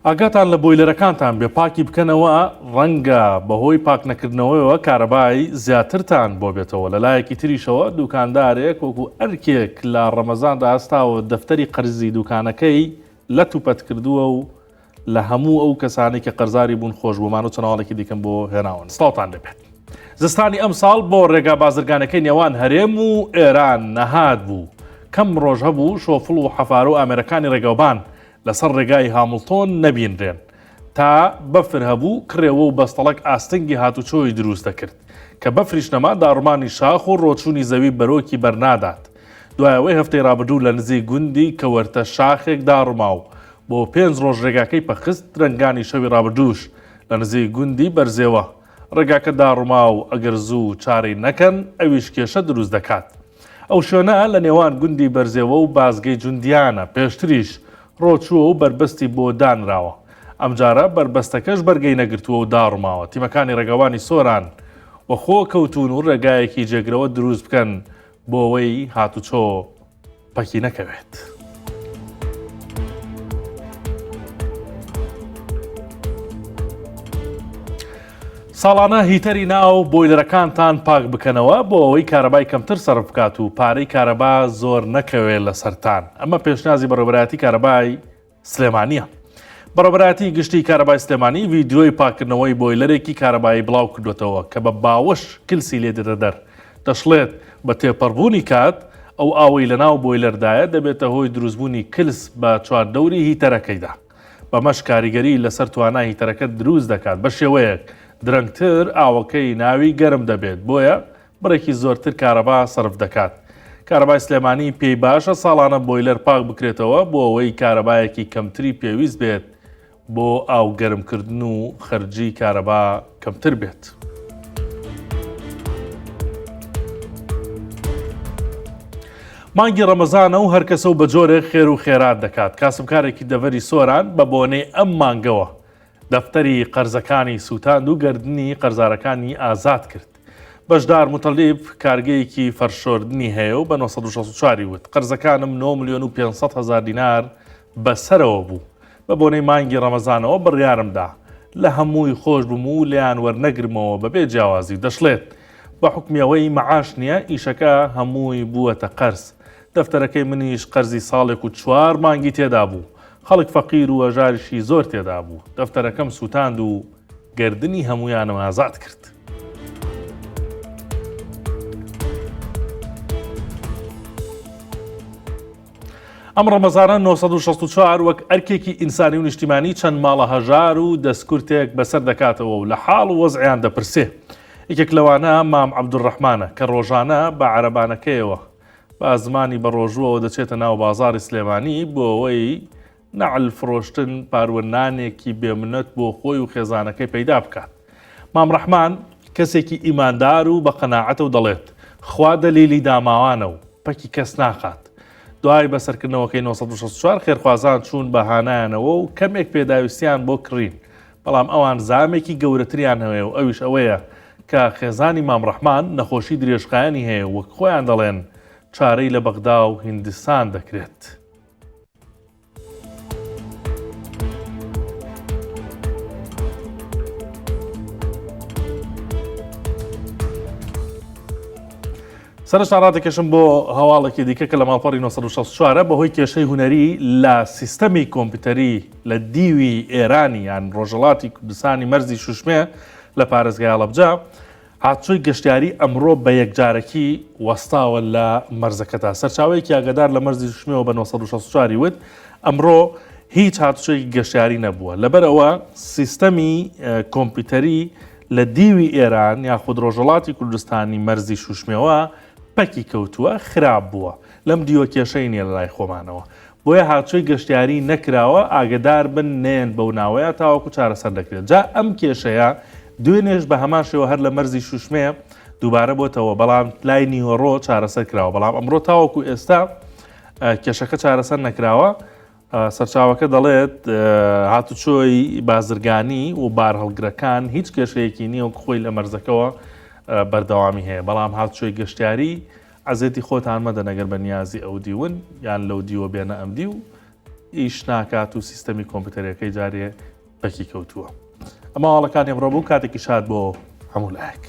ئاگاتان لە بۆیلەرەکانتان بێ پاکی بکەنەوە ڕەنگە بەهۆی پاک نەکردنەوەیەوە کارەبای زیاترتان بۆ بێتەوە. لەلایەکی تریشەوە دوکاندارێک وەکو ئەرکێک لە ڕەمەزاندا هەستاوە دەفتەری قەرزی دوکانەکەی لە توپەت کردووە و لە هەموو ئەو کەسانی کە قەرزاری بوون خۆشببوومان و چەناڵێکی دیکەم بۆ هێناون. سڵاوتان دەبێت. زستانی ئەم ساڵ بۆ ڕێگا بازرگانەکەی نێوان هەرێم و ئێران نەهات بوو. کەم ڕۆژ هەبوو شۆفڵ و حەفار و ئامێرەکانی ڕێگەوبان لەسەر ڕێگای هامڵتۆن نەبینرێن تا بەفر هەبوو کڕێوە و بەستەڵک ئاستنگی هاتوچۆی دروست دەکرد کە بەفریش نەما داڕمانی شاخ و ڕۆچوونی زەوی بەرۆکی بەرنادات. دوایەوەی هەفتەی ڕابردوو لە نزیک گوندی کەوەرتە شاخێک داڕماو بۆ 5 ڕۆژ ڕێگاکەی پەخست ڕنگانی شەوی ڕابردووش لە نزیک گوندی بەرزێوە. ڕێگاکە داڕما و ئەگەر زوو چارەی نەکەن ئەویش کێشە دروست دەکات. ئەو شوێنە لە نێوان گوندی بەرزێوە و بازگەی جوندیانە پێشتریش ڕۆچووە و بربەستی بۆ دانراوە. ئەمجارە بربەستەکەش بەرگەی نەگرتووە و داڕماوە. تیمەکانی ڕێگەوانی سۆران وەخۆ کەوتون و ڕێگایەکی جێگرەوە دروست بکەن بۆ ئەوەی هاتوچۆ پەکی نەکەوێت. ساڵانە هیتەری ناو بۆیلەرەکانتان پاک بکەنەوە بۆ ئەوەی کارەبای کەمتر سەرف بکات و پارەی کارەبا زۆر نەکەوێت لە سەرتان. ئەمە پێشنیازی بەڕێوەبەرایەتی کارەبای سلێمانیە. بەڕێوەبەرایەتی گشتی کارەبای سلێمانی ڤیدیۆی پاکردنەوەی بۆیلەرێکی کارەبایی بڵاو کردوێتەوە کە بە باوەش کلسی لێ دێتە دەر. دەشڵێت بە تێپەڕبوونی کات ئەو ئاوەی لە ناو بۆیلەردایە دەبێتە هۆی دروستبوونی کلس بە چواردەوری هیتەرەکەیدا. بەمەش کاریگەری لەسەر توانای هیتەرەکە دروست دەکات بە شێوەیەک درەنگتر ئاوەکەی ناوی گەرم دەبێت بۆیە بڕێکی زۆرتر کارەبا سەرف دەکات. کارەبای سلێمانی پێی باشە ساڵانە بۆیلەر پاک بکرێتەوە بۆ ئەوەی کارەبایەکی کەمتری پێویست بێت بۆ ئاو گەرمکردن و خەرجی کارەبا کەمتر بێت. مانگی ڕەمەزانە و هەرکەسە و بە جۆرێک خێر و خێرات دەکات. کاسبکارێکی دەڤەری سۆران بە بۆنەی ئەم مانگەوە دەفتەری قەرزەکانی سووتاند و گردنی قەرزارەکانی ئازاد کرد. بەشدار متەلیب کارگەیەکی فەرشۆردنی هەیە و بە 1964 وت قەرزەکانم 9,500,000 دینار بەسەرەوە بوو. بە بۆنەی مانگی ڕەمەزانەوە بڕیارمدا لە هەمووی خۆش بم و لیان وەرنەگرمەوە بەبێ جیاوازی. دەشڵێت بە حکمیەوەی مەعاش نییە ئیشەکە هەمووی بووەتە قەرز. دەفتەرەکەی منیش قەرزی ساڵێک و 4 مانگی تێدا بوو. خەڵک فەقیر و ئەژاریشی زۆر تێدا بوو. دەفتەرەکەم سووتاند و گردنی هەمویانم ئازاد کرد. ئەم ڕەمەزانە 1964 وەک ئەرکێکی ئینسانی و نیشتیمانی چەند ماڵە هەژار و دەستکورتێک بەسەر دەکاتەوە و لە حاڵ و وەزعیان دەپرسێ. یەکێک لەوانە مام عەبدوڕەحمانە کە ڕۆژانە بە عەرەبانەکەیەوە بە زمانی بەڕۆژووەوە دەچێتە ناو بازاڕی سلێمانی بۆ ئەوەی نەعل فرۆشتن پاروەنانێکی بێمنەت بۆ خۆی و خێزانەکەی پەیدا بکات. مام ڕەحمان کەسێکی ئیماندار و بە قەناعەتە و دەڵێت خوا دەلیلی داماوانە و پەکی کەس ناخات. دوای بەسەرکردنەوەکەی 1964 خێرخوازان چوون بە هانایانەوە و کەمێک پێداویستیان بۆ کڕین. بەڵام ئەوان زامێکی گەورەتریان هەوێ و ئەویش ئەوەیە کە خێزانی مام ڕەحمان نەخۆشی درێژخایانی هەیە وەک خۆیان دەڵێن چارەی لە بەغدا و هیندستان دەکرێت. سەرش ڕاتێکێشم بۆ هەواڵێکی دیکە کە لە ماڵپەڕی 1964 بەهۆی کێشەی هونەری لە سیستەمی کۆمپیوتەری لە دیوی ئێرانی یان ڕۆژهەڵاتی کوردستانی مەرزی شوشمێ لە پارێزگای هەڵەبجە هاتوچۆی گەشتیاری ئەمڕۆ بە یەکجارەکی وەستاوە لە مەرزەکەدا. سەرچاوەیەکی ئاگادار لە مەرزی شوشمێەوە بە 1964 وت ئەمڕۆ هیچ هاتوچۆی گەشتیاری نەبووە لەبەرەوە سیستەمی کۆمپیوتەری لە دیوی ئێران یاخود ڕۆژهەڵاتی کوردستانی مەرزی شوشمێەوە پەکی کەوتووە خراپ بووە. لەم دیوە کێشەی نیە لە لای خۆمانەوە بۆیە هاتوچۆی گەشتیاری نەکراوە ئاگدار بن نێن بەو ناوەیە تاوەکو چارەسەر دەکرێت. جا ئەم کێشەیە دوێنێش بە هەمان شێوە هەر لە مەرزی شوشمێ دووبارە بۆتەوە بەڵام لای نیوەڕۆ چارەسەر کراوە. بەڵام ئەمڕۆ تاوەکو ئێستا کێشەکە چارەسەر نەکراوە. سەرچاوەکە دەڵێت هاتوچۆی بازرگانی و بار هەڵگرەکان هیچ کێشەیەکی نییە و خۆی لە مەرزەکەەوە بەردەوامی هەیە. بەڵام هاتوچۆی گەشتیاری عەزێتی خۆتان مەدە نەگەر بە نیازی ئەو دیون یان لەو دیوە بێنە ئەم دی و ئیش ناکات و سیستەمی کۆمپیوتەرەکەی جارێ بەکی کەوتووە. ئەمە هەواڵەکانی ئەمڕۆ بوو، کاتێکی شاد بۆ هەموو لایەک.